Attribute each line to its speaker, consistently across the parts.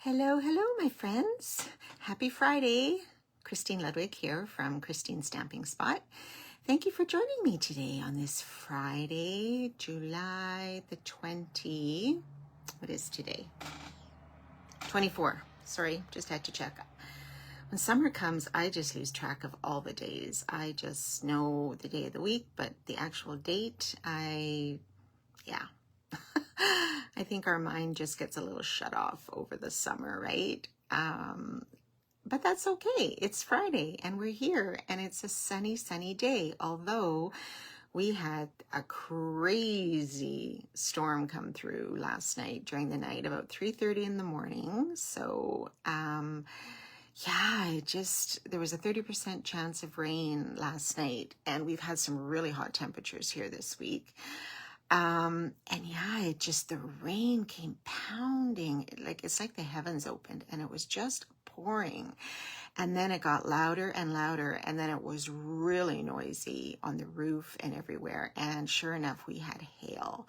Speaker 1: Hello, hello, my friends. Happy Friday. Christine Ludwig here from Christine's Stamping Spot. Thank you for joining me today on this Friday, July the 20. What is today? 24. Sorry, just had to check. When summer comes, I just lose track of all the days. I just know the day of the week, but the actual date, yeah. I think our mind just gets a little shut off over the summer, right? But that's okay. It's Friday and we're here and it's a sunny, sunny day. Although we had a crazy storm come through last night during the night, about 3:30 in the morning. So, yeah, there was a 30% chance of rain last night and we've had some really hot temperatures here this week. And yeah, the rain came pounding, it's like the heavens opened and it was just pouring. And then it got louder and louder. And then it was really noisy on the roof and everywhere. And sure enough, we had hail.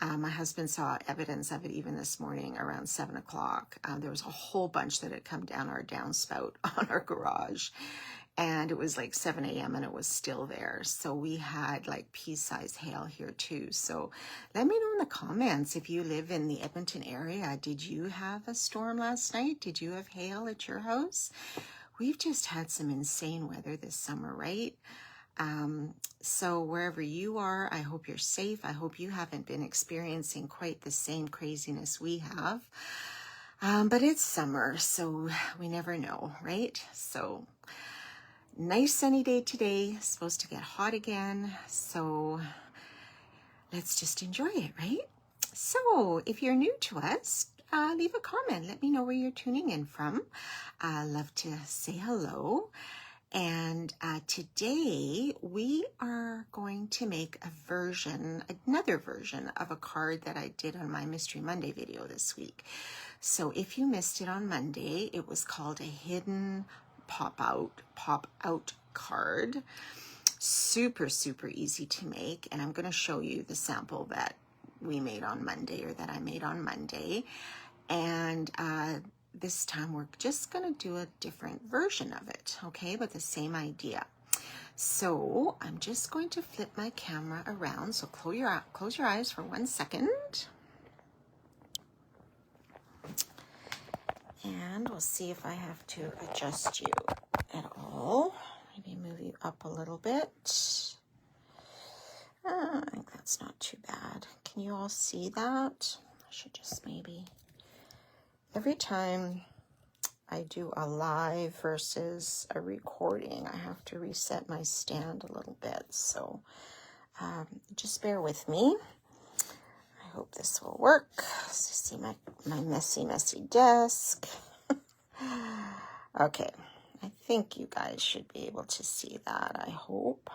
Speaker 1: My husband saw evidence of it even this morning around 7 o'clock. There was a whole bunch that had come down our downspout on our garage. And it was like 7 a.m. and it was still there. So we had like pea-sized hail here too. So let me know in the comments if you live in the Edmonton area. Did you have a storm last night? Did you have hail at your house? We've just had some insane weather this summer, right? So wherever you are, I hope you're safe. I hope you haven't been experiencing quite the same craziness we have. But it's summer, so we never know, right? So nice sunny day today, supposed to get hot again, so let's just enjoy it, right? So if you're new to us, leave a comment. Let me know where you're tuning in from. I love to say hello. And today we are going to make another version of a card that I did on my Mystery Monday video this week. So if you missed it on Monday, it was called a hidden pop out card. Super easy to make, and I'm going to show you the sample that we made on Monday, or that I made on Monday. And this time we're just going to do a different version of it, okay, but the same idea. So I'm just going to flip my camera around, so close your eyes for 1 second. And we'll see if I have to adjust you at all. Maybe move you up a little bit. I think that's not too bad. Can you all see that? I should just maybe... Every time I do a live versus a recording, I have to reset my stand a little bit. So just bear with me. I hope this will work. See my messy desk. Okay, I think you guys should be able to see that, I hope.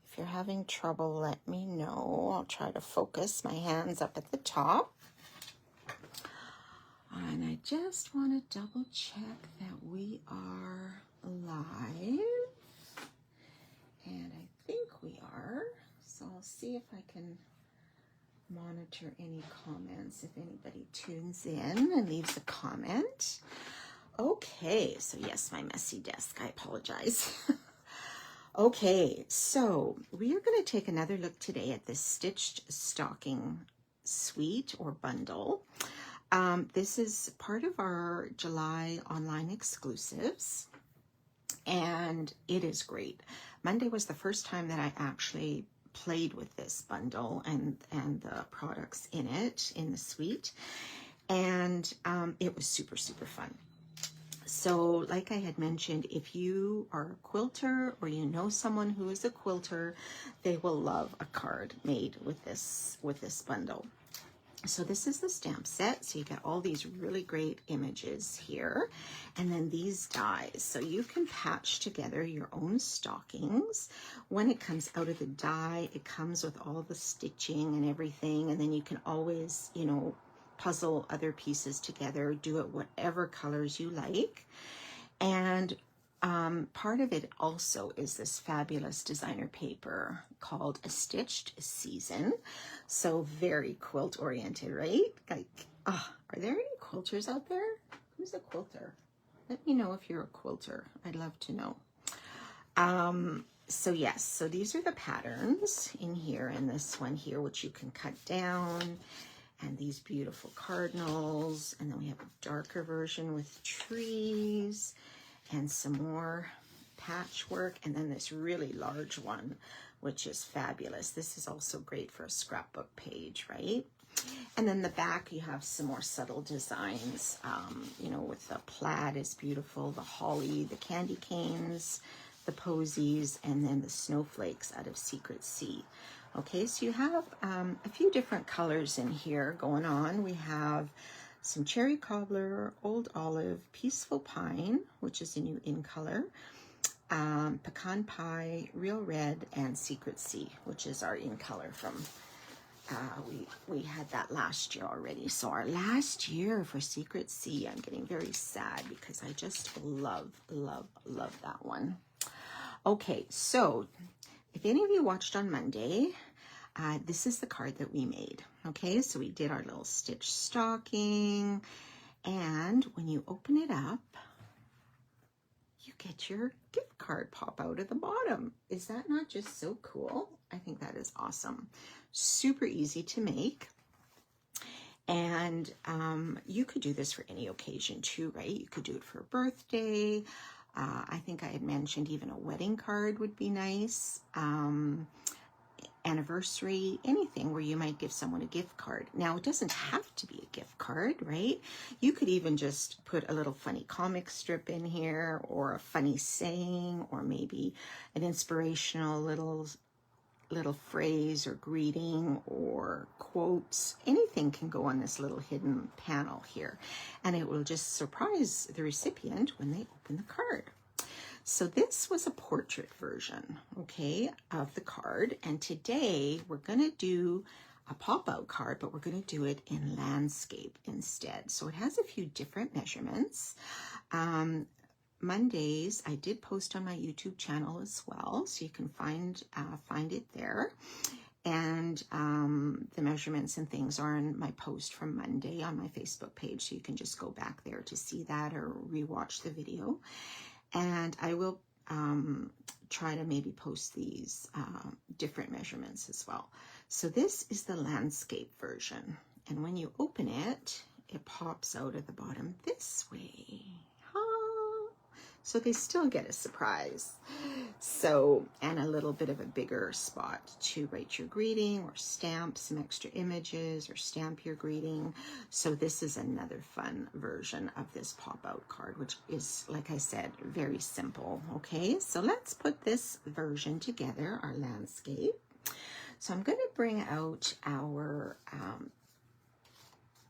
Speaker 1: If you're having trouble, let me know. I'll try to focus. My hand's up at the top. And I just want to double check that we are live. And I think we are. So I'll see if I can monitor any comments if anybody tunes in and leaves a comment. Okay, so yes, my messy desk, I apologize. Okay, so we are going to take another look today at this stitched stocking suite or bundle. This is part of our July online exclusives, and it is great. Monday was the first time that I actually played with this bundle and the products in it, in the suite, and it was super fun. So like I had mentioned, if you are a quilter or you know someone who is a quilter, they will love a card made with this bundle. So this is the stamp set. So you get all these really great images here, and then these dies. So you can patch together your own stockings. When it comes out of the die, it comes with all the stitching and everything, and then you can always, puzzle other pieces together, do it whatever colors you like. And part of it also is this fabulous designer paper called A Stitched Season. So very quilt oriented, right? Like, are there any quilters out there? Who's a quilter? Let me know if you're a quilter. I'd love to know. So yes, so these are the patterns in here, and this one here, which you can cut down, and these beautiful cardinals, and then we have a darker version with trees and some more patchwork, and then this really large one, which is fabulous. This is also great for a scrapbook page, right? And then the back, you have some more subtle designs, you know, with the plaid is beautiful, the holly, the candy canes, the posies, and then the snowflakes out of Secret Sea. Okay, so you have a few different colors in here going on. We have some cherry cobbler, old olive, peaceful pine, which is a new in color, pecan pie, real red, and Secret Sea, which is our in color from we had that last year already. So our last year for Secret Sea, I'm getting very sad because I just love that one. Okay, so if any of you watched on Monday, this is the card that we made. Okay, so we did our little stitch stocking, and when you open it up, you get your gift card pop out at the bottom. Is that not just so cool? I think that is awesome. Super easy to make. And you could do this for any occasion too, right? You could do it for a birthday. I think I had mentioned even a wedding card would be nice. Anniversary, anything where you might give someone a gift card. Now, it doesn't have to be a gift card, right? You could even just put a little funny comic strip in here, or a funny saying, or maybe an inspirational little phrase or greeting or quotes. Anything can go on this little hidden panel here, and it will just surprise the recipient when they open the card. So this was a portrait version, okay, of the card, and today we're going to do a pop-out card, but we're going to do it in landscape instead. So it has a few different measurements. Mondays, I did post on my YouTube channel as well, so you can find it there. And the measurements and things are in my post from Monday on my Facebook page, so you can just go back there to see that or rewatch the video. And I will try to maybe post these different measurements as well. So this is the landscape version. And when you open it, it pops out at the bottom this way. So they still get a surprise. So, and a little bit of a bigger spot to write your greeting or stamp some extra images or stamp your greeting. So this is another fun version of this pop-out card, which is, like I said, very simple. Okay, so let's put this version together, our landscape. So I'm going to bring out our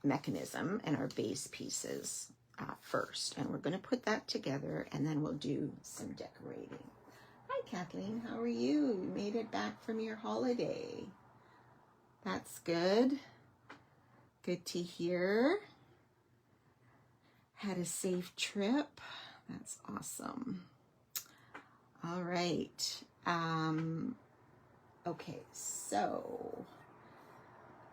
Speaker 1: mechanism and our base pieces first, and we're going to put that together, and then we'll do some decorating. Hi Kathleen, how are you? You made it back from your holiday. That's good. Good to hear. Had a safe trip. That's awesome. All right. Okay, so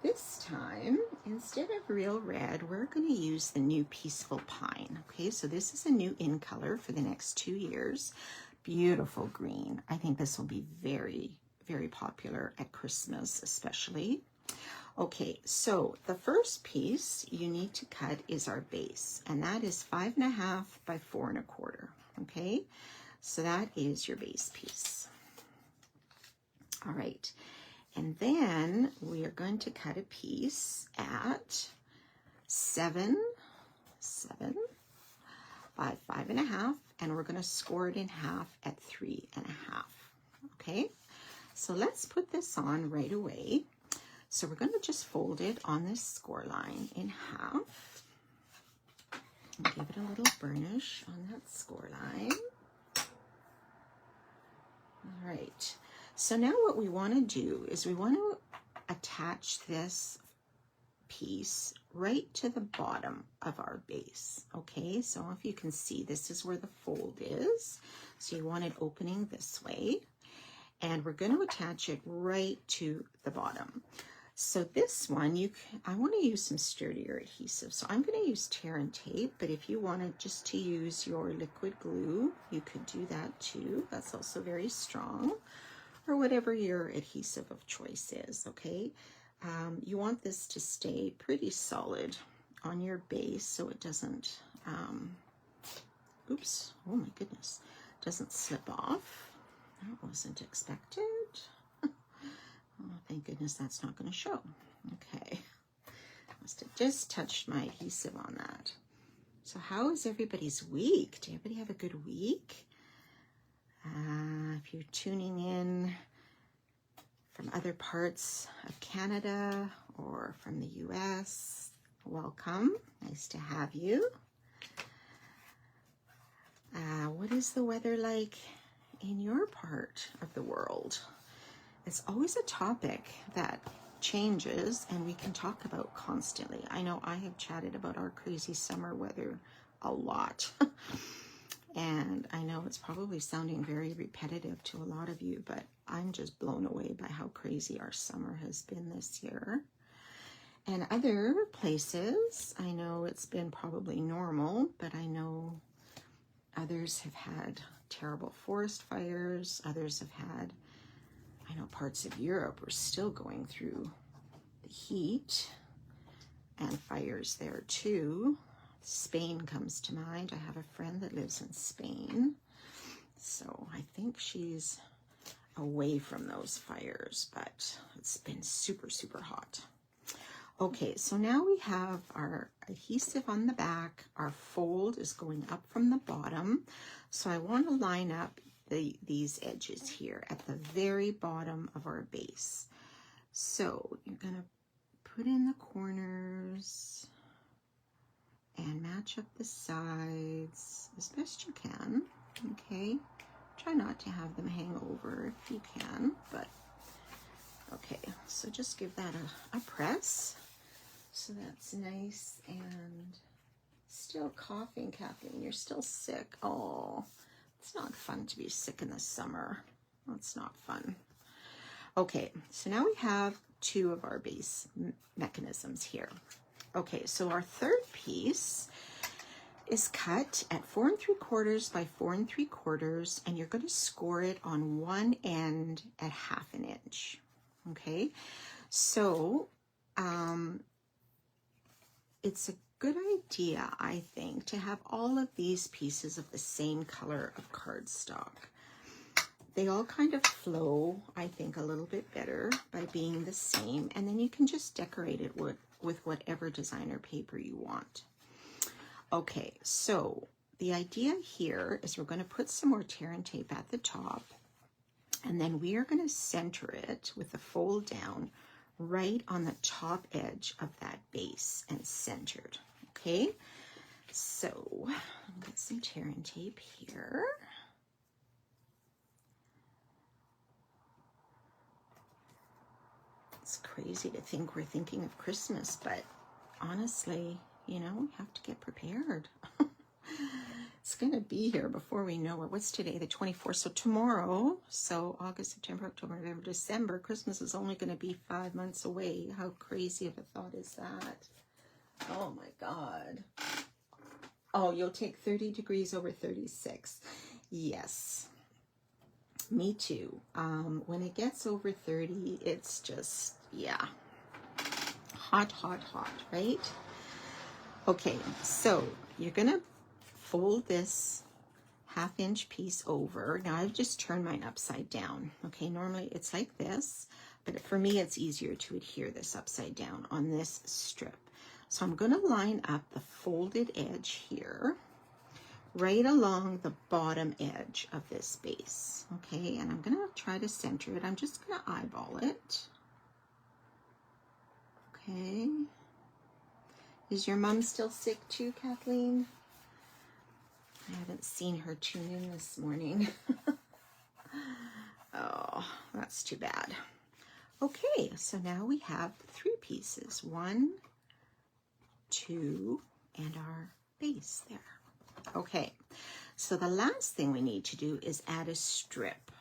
Speaker 1: this time, instead of real red, we're going to use the new Peaceful Pine. Okay, so this is a new in color for the next 2 years. Beautiful green. I think this will be very, very popular at Christmas, especially. Okay, so the first piece you need to cut is our base, and that is 5.5 by 4 1/4. Okay, so that is your base piece. All right. And then we are going to cut a piece at 7 by 5.5, and we're going to score it in half at 3.5. Okay, so let's put this on right away. So we're going to just fold it on this score line in half and give it a little burnish on that score line. All right. So now what we want to do is we want to attach this piece right to the bottom of our base. Okay, so if you can see, this is where the fold is. So you want it opening this way. And we're going to attach it right to the bottom. So this one, I want to use some sturdier adhesive. So I'm going to use tear and tape, but if you wanted just to use your liquid glue, you could do that too. That's also very strong, or whatever your adhesive of choice is, okay? You want this to stay pretty solid on your base so it doesn't, oops, oh my goodness, doesn't slip off. That wasn't expected. Oh, thank goodness that's not going to show. Okay, must have just touched my adhesive on that. So how is everybody's week? Did everybody have a good week? If you're tuning in from other parts of Canada or from the US, welcome. Nice to have you. What is the weather like in your part of the world? It's always a topic that changes and we can talk about constantly. I know I have chatted about our crazy summer weather a lot. And I know it's probably sounding very repetitive to a lot of you, but I'm just blown away by how crazy our summer has been this year. And other places, I know it's been probably normal, but I know others have had terrible forest fires. Others have had, I know parts of Europe are still going through the heat and fires there too. Spain comes to mind. I have a friend that lives in Spain, so I think she's away from those fires, but it's been super, super hot. Okay, so now we have our adhesive on the back. Our fold is going up from the bottom. So I want to line up these edges here at the very bottom of our base. So you're going to put in the corners and match up the sides as best you can, okay? Try not to have them hang over if you can, but okay, so just give that a press. So that's nice. And still coughing, Kathleen, you're still sick. Oh, it's not fun to be sick in the summer. That's not fun. Okay, so now we have two of our base mechanisms here. Okay, so our third piece is cut at 4 3/4 by 4 3/4, and you're going to score it on one end at 1/2 inch. Okay, so it's a good idea, I think, to have all of these pieces of the same color of cardstock. They all kind of flow, I think, a little bit better by being the same, and then you can just decorate it with whatever designer paper you want. Okay, so the idea here is we're going to put some more tear and tape at the top, and then we are going to center it with the fold down right on the top edge of that base and centered. Okay, so I'll get some tear and tape here. It's crazy to think we're thinking of Christmas, but honestly, you know, we have to get prepared. It's going to be here before we know it. What's today? The 24th. So tomorrow, so August, September, October, November, December, Christmas is only going to be 5 months away. How crazy of a thought is that? Oh my God. Oh, you'll take 30 degrees over 36. Yes. Me too. When it gets over 30, it's just, yeah, hot, hot, hot, right? Okay, so you're going to fold this 1/2 inch piece over. Now I've just turned mine upside down. Okay, normally it's like this, but for me it's easier to adhere this upside down on this strip. So I'm going to line up the folded edge here right along the bottom edge of this base. Okay, and I'm going to try to center it. I'm just going to eyeball it. Okay. Is your mom still sick too, Kathleen? I haven't seen her tune in this morning. Oh, that's too bad. Okay, so now we have 3 pieces. 1, 2, and our base there. Okay, so the last thing we need to do is add a strip.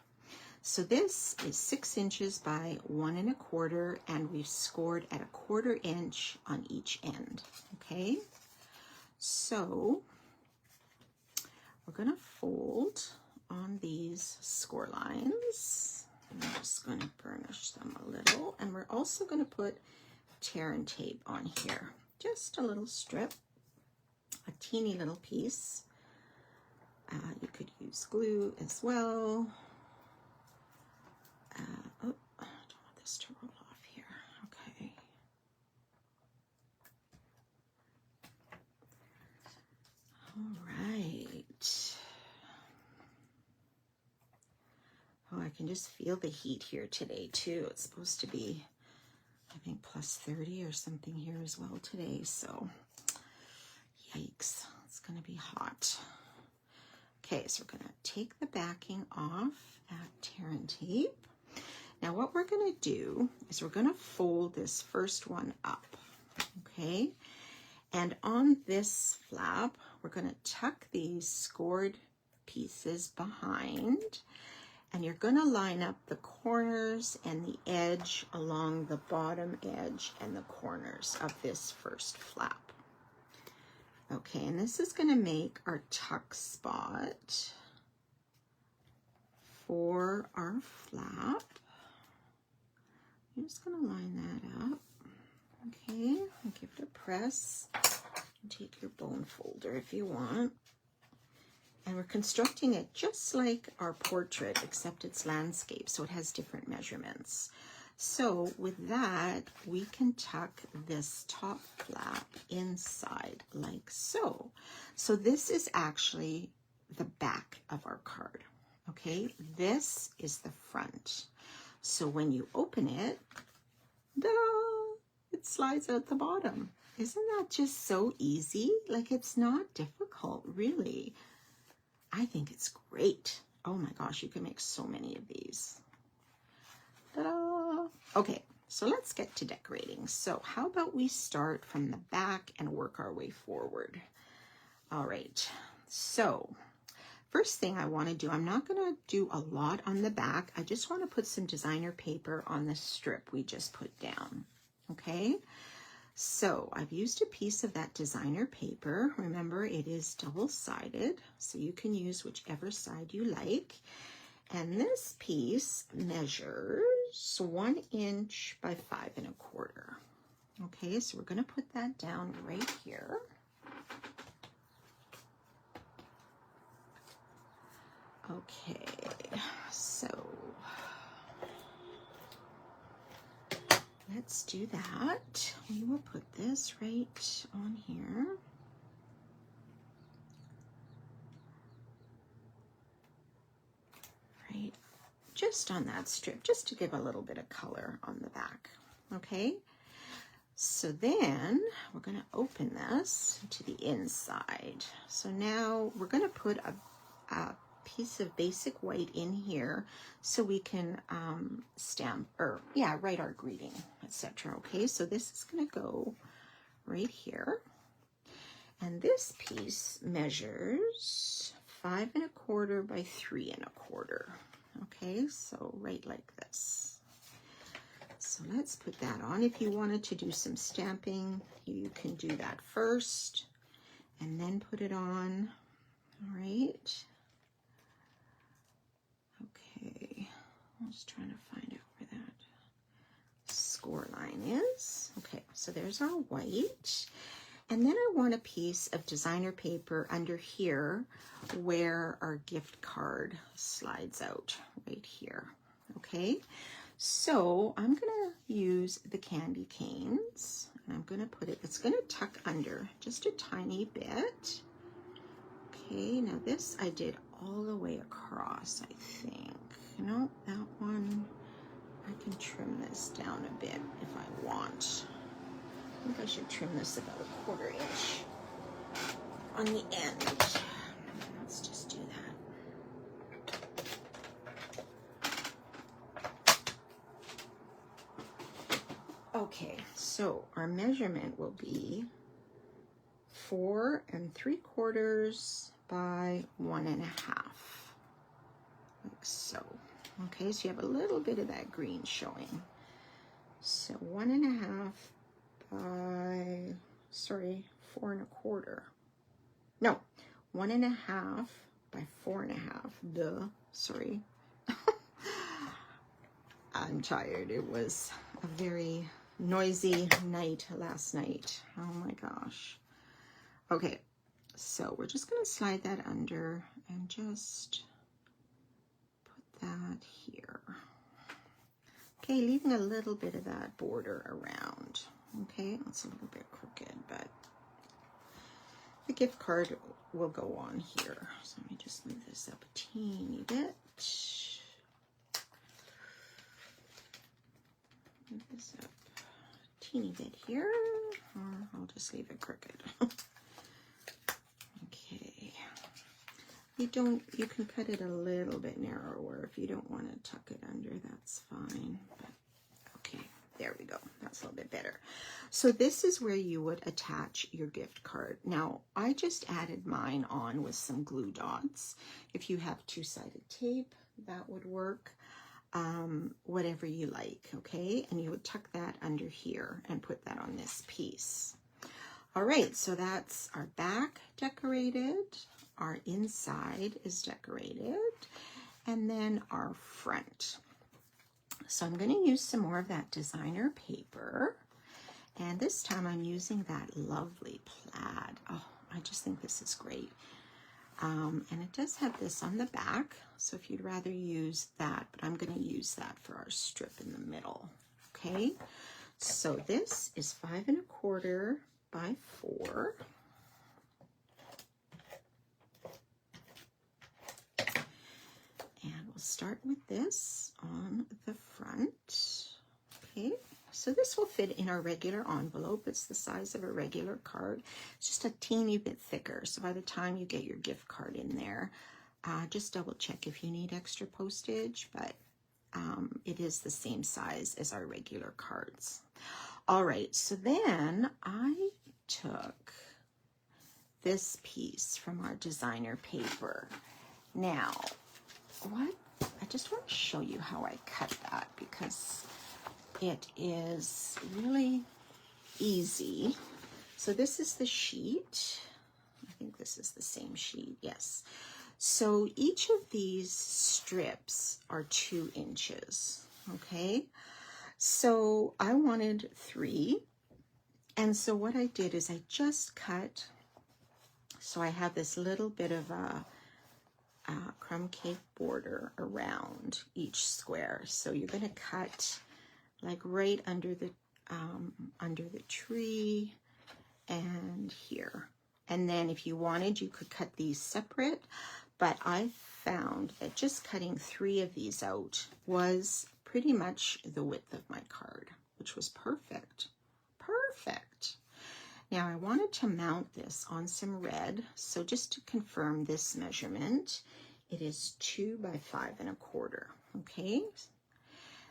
Speaker 1: So this is 6 inches by 1 1/4, and we've scored at 1/4 inch on each end. Okay, so we're going to fold on these score lines. I'm just going to burnish them a little, and we're also going to put tear and tape on here. Just a little strip, a teeny little piece. You could use glue as well. Oh, I don't want this to roll off here. Okay. All right. Oh, I can just feel the heat here today too. It's supposed to be, I think, plus 30 or something here as well today. So, yikes, it's going to be hot. Okay, so we're going to take the backing off at tear and tape. Now what we're going to do is we're going to fold this first one up, okay? And on this flap, we're going to tuck these scored pieces behind, and you're going to line up the corners and the edge along the bottom edge and the corners of this first flap. Okay, and this is going to make our tuck spot for our flap. I'm just going to line that up. Okay, and give it a press. Take your bone folder if you want. And we're constructing it just like our portrait, except it's landscape, so it has different measurements. So with that, we can tuck this top flap inside like so. So this is actually the back of our card, okay? This is the front. So when you open it, ta-da, it slides out the bottom. Isn't that just so easy? Like, it's not difficult, really. I think it's great. Oh my gosh, you can make so many of these. Ta-da! Okay, so let's get to decorating. So how about we start from the back and work our way forward? All right, so first thing I want to do, I'm not going to do a lot on the back. I just want to put some designer paper on the strip we just put down, okay? So I've used a piece of that designer paper. Remember, it is double-sided, so you can use whichever side you like. And this piece measures 1 inch by 5 1/4. Okay, so we're going to put that down right here. Okay, so let's do that. We will put this right on here. Right, just on that strip, just to give a little bit of color on the back. Okay, so then we're going to open this to the inside. So now we're going to put a piece of basic white in here so we can stamp or write our greeting, etc. Okay, so this is going to go right here, and this piece measures 5 1/4 by 3 1/4. Okay, so right like this. So let's put that on. If you wanted to do some stamping, you can do that first and then put it on. All right. Okay, I'm just trying to find out where that score line is. Okay, so there's our white. And then I want a piece of designer paper under here where our gift card slides out, right here. Okay, so I'm gonna use the candy canes, and I'm gonna put it, it's gonna tuck under just a tiny bit. Okay, now this I did all the way across, I think. No, that one, I can trim this down a bit if I want. I think I should trim this about 1/4 inch on the end. Let's just do that. Okay, so our measurement will be 4 3/4 by 1 1/2, like so. Okay, so you have a little bit of that green showing. So 1.5 by, sorry, 4.25. No, 1.5 by 4.5. Duh, sorry. I'm tired. It was a very noisy night last night. Oh my gosh. Okay, so we're just going to slide that under and just put that here. Okay, leaving a little bit of that border around. Okay, it's a little bit crooked, but the gift card will go on here. So let me just move this up a teeny bit. Move this up a teeny bit here, or I'll just leave it crooked. Okay. You can cut it a little bit narrower if you don't want to tuck it under, that's fine. But okay, there we go. That's a little bit better. So this is where you would attach your gift card. Now, I just added mine on with some glue dots. If you have two-sided tape, that would work. Whatever you like, okay? And you would tuck that under here and put that on this piece. All right, so that's our back decorated. Our inside is decorated. And then our front. So I'm going to use some more of that designer paper. And this time I'm using that lovely plaid. Oh, I just think this is great. And it does have this on the back. So if you'd rather use that, but I'm going to use that for our strip in the middle. Okay. So this is 5.25 by 4. And we'll start with this on the front. Okay, so this will fit in our regular envelope. It's the size of a regular card. It's just a teeny bit thicker. So by the time you get your gift card in there, just double check if you need extra postage, but it is the same size as our regular cards. All right, so then I took this piece from our designer paper. Now, I just want to show you how I cut that because it is really easy. So this is the sheet. I think this is the same sheet, yes. So each of these strips are 2 inches, okay? So I wanted 3. And so what I did is I just cut, so I have this little bit of a crumb cake border around each square. So you're going to cut like right under the tree and here. And then if you wanted, you could cut these separate, but I found that just cutting 3 of these out was pretty much the width of my card, which was perfect. Perfect. Now I wanted to mount this on some red. So just to confirm this measurement, it is 2 by 5.25. Okay.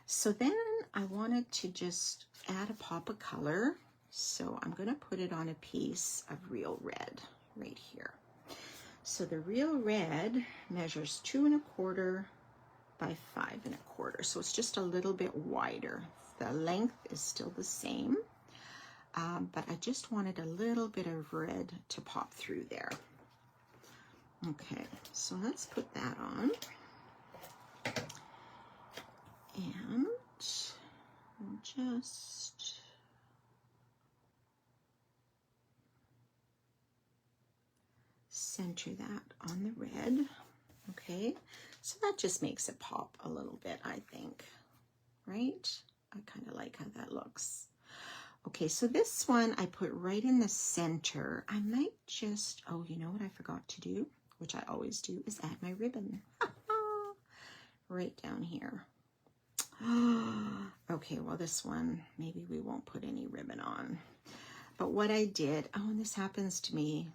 Speaker 1: So then I wanted to just add a pop of color. So I'm going to put it on a piece of real red right here. So the real red measures 2.25 by 5.25. So it's just a little bit wider. The length is still the same, but I just wanted a little bit of red to pop through there. Okay, so let's put that on. And we'll just center that on the red. Okay, so that just makes it pop a little bit, I think, right? I kind of like how that looks. Okay, so this one I put right in the center. I might just, oh, you know what I forgot to do, which I always do, is add my ribbon. Right down here. Okay, well this one, maybe we won't put any ribbon on. But what I did, oh, and this happens to me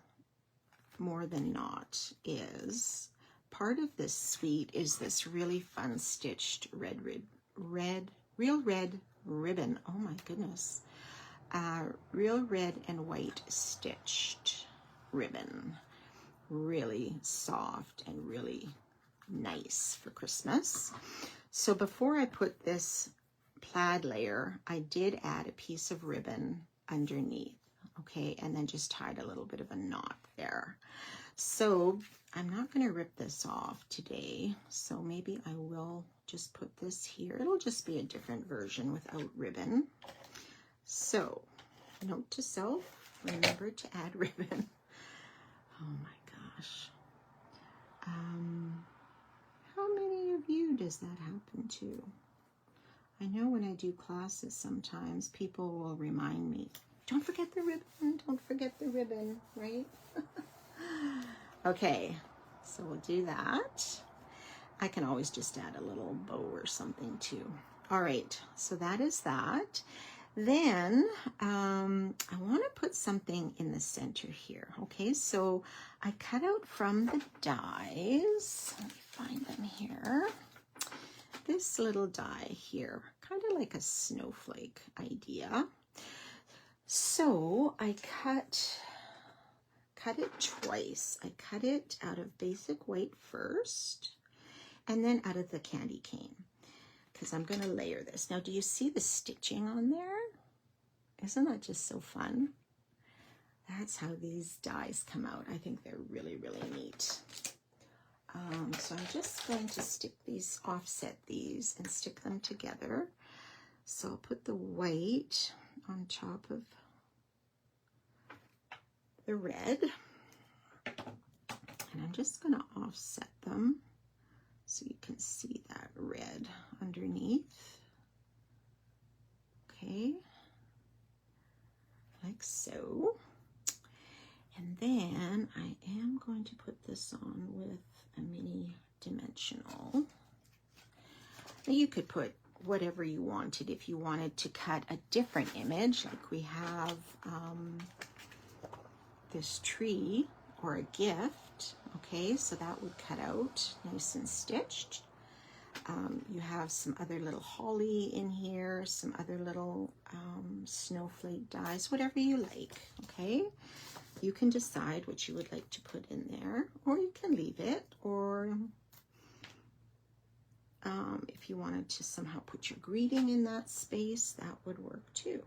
Speaker 1: more than not, is part of this suite is this really fun stitched real red ribbon. Oh my goodness. Real red and white stitched ribbon. Really soft and really nice for Christmas. So before I put this plaid layer, I did add a piece of ribbon underneath, okay, and then just tied a little bit of a knot there. So I'm not going to rip this off today, so maybe I will just put this here. It'll just be a different version without ribbon. So note to self, remember to add ribbon. Oh my gosh. How many of you does that happen to? I know when I do classes, sometimes people will remind me, don't forget the ribbon, don't forget the ribbon, right? Okay, so we'll do that. I can always just add a little bow or something too. All right, so that is that. Then I want to put something in the center here. Okay, so I cut out from the dies. Let me find them here. This little die here, kind of like a snowflake idea. So I cut it twice. I cut it out of basic white first, and then out of the candy cane, because I'm going to layer this. Now, do you see the stitching on there? Isn't that just so fun? That's how these dies come out. I think they're really, really neat. So I'm just going to offset these and stick them together. So I'll put the white on top of the red. And I'm just going to offset them so you can see that red underneath. Okay, like so. And then I am going to put this on with a mini dimensional. Now you could put whatever you wanted. If you wanted to cut a different image, like we have this tree or a gift, okay, so that would cut out nice and stitched. You have some other little holly in here, some other little snowflake dies, whatever you like, okay? You can decide what you would like to put in there, or you can leave it, or if you wanted to somehow put your greeting in that space, that would work too.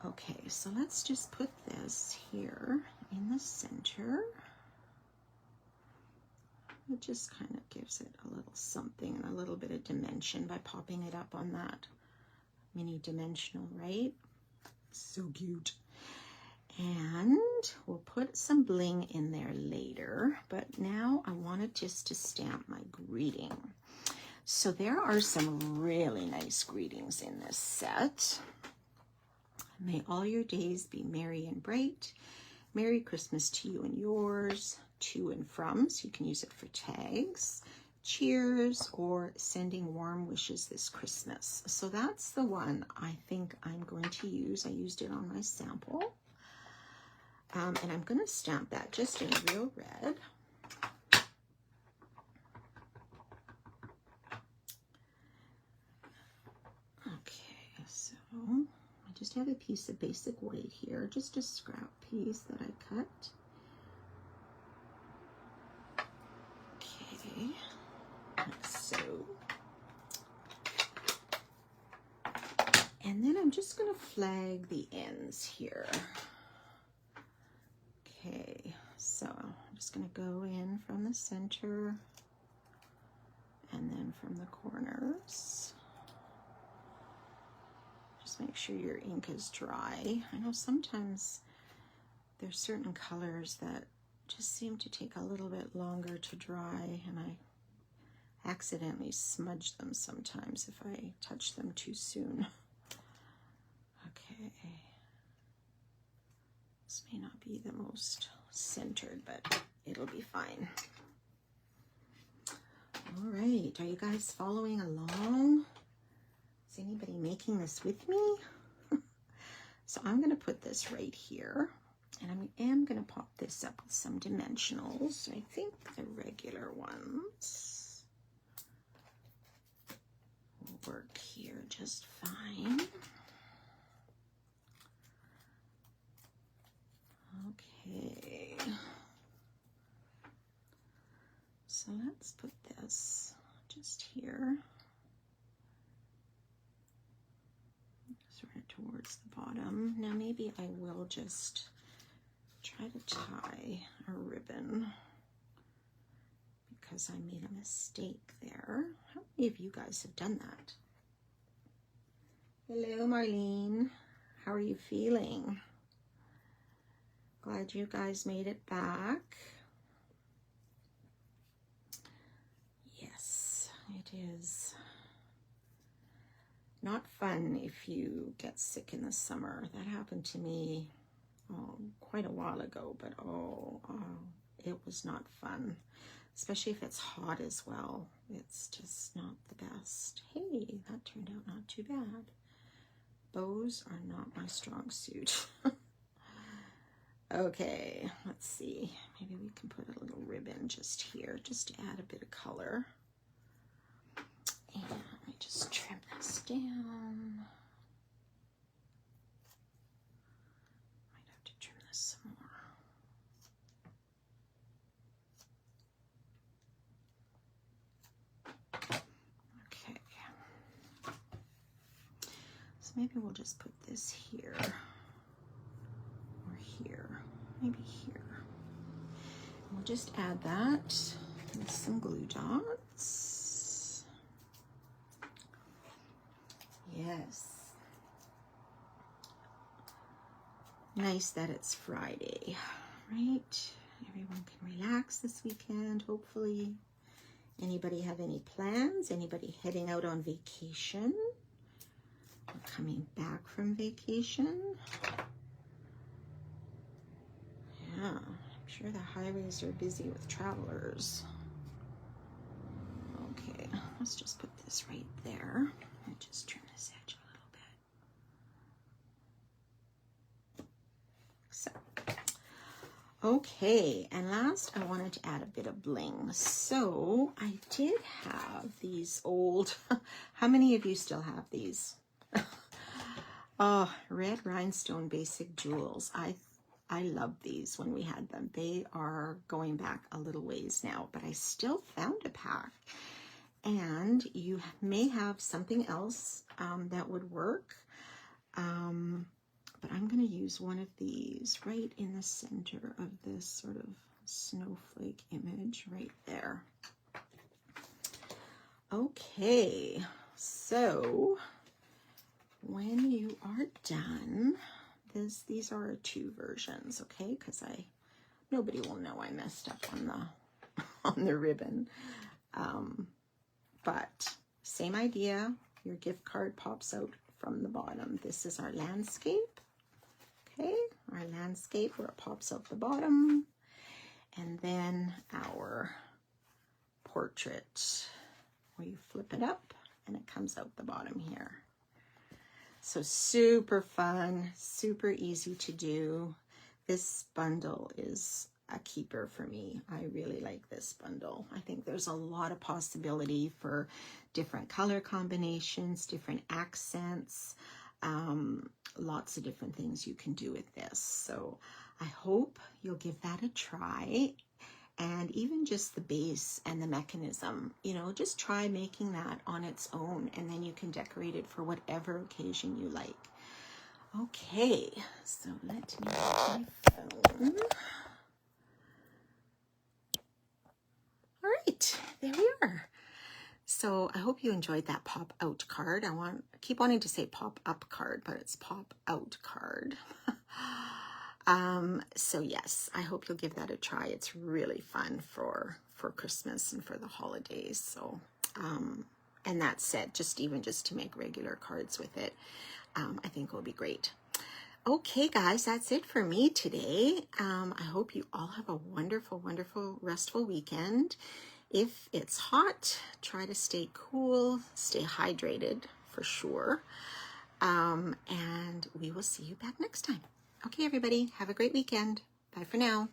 Speaker 1: Okay, so let's just put this here in the center. It just kind of gives it a little something and a little bit of dimension by popping it up on that mini dimensional, right? So cute. And we'll put some bling in there later, but now I wanted just to stamp my greeting. So there are some really nice greetings in this set. May all your days be merry and bright. Merry Christmas to you and yours. To and from, so you can use it for tags. Cheers, or sending warm wishes this Christmas. So that's the one I think I'm going to use. I used it on my sample. And I'm going to stamp that just in real red. Okay, so I just have a piece of basic white here, just a scrap piece that I cut. Okay, like so. And then I'm just going to flag the ends here. Okay, so I'm just going to go in from the center and then from the corners. Just make sure your ink is dry. I know sometimes there's certain colors that just seem to take a little bit longer to dry, and I accidentally smudge them sometimes if I touch them too soon. Okay. This may not be the most centered, but it'll be fine. All right, are you guys following along? Is anybody making this with me? So I'm going to put this right here, and I am going to pop this up with some dimensionals. I think the regular ones will work here just fine. Okay, so let's put this just here. Sort of towards the bottom. Now maybe I will just try to tie a ribbon because I made a mistake there. How many of you guys have done that? Hello, Marlene. How are you feeling? Glad you guys made it back. Yes, it is not fun if you get sick in the summer. That happened to me quite a while ago, but it was not fun, especially if it's hot as well. It's just not the best. Hey, that turned out not too bad. Bows are not my strong suit. Okay, let's see. Maybe we can put a little ribbon just here, just to add a bit of color. And let me just trim this down. Might have to trim this some more. Okay. So maybe we'll just put this here. Here, maybe here. We'll just add that with some glue dots. Yes. Nice that it's Friday, right? Everyone can relax this weekend, hopefully. Anybody have any plans? Anybody heading out on vacation? Or coming back from vacation? Yeah, I'm sure the highways are busy with travelers. Okay, let's just put this right there and just trim this edge a little bit. So, okay, and last I wanted to add a bit of bling. So I did have these old, how many of you still have these? Oh, red rhinestone basic jewels. I love these when we had them. They are going back a little ways now, but I still found a pack. And you may have something else that would work. But I'm going to use one of these right in the center of this sort of snowflake image right there. Okay, so when you are done, these are 2 versions, okay? Because nobody will know I messed up on the ribbon. But same idea. Your gift card pops out from the bottom. This is our landscape, okay? Our landscape where it pops out the bottom, and then our portrait where you flip it up and it comes out the bottom here. So super fun, super easy to do. This bundle is a keeper for me. I really like this bundle. I think there's a lot of possibility for different color combinations, different accents, lots of different things you can do with this. So I hope you'll give that a try. And even just the base and the mechanism, you know, just try making that on its own, and then you can decorate it for whatever occasion you like. Okay, so let me get my phone. All right, there we are. So I hope you enjoyed that pop out card. I keep wanting to say pop up card, but it's pop out card. So yes, I hope you'll give that a try. It's really fun for Christmas and for the holidays. So, and that said, just to make regular cards with it, I think will be great. Okay, guys, that's it for me today. I hope you all have a wonderful, wonderful, restful weekend. If it's hot, try to stay cool, stay hydrated for sure. And we will see you back next time. Okay, everybody, have a great weekend. Bye for now.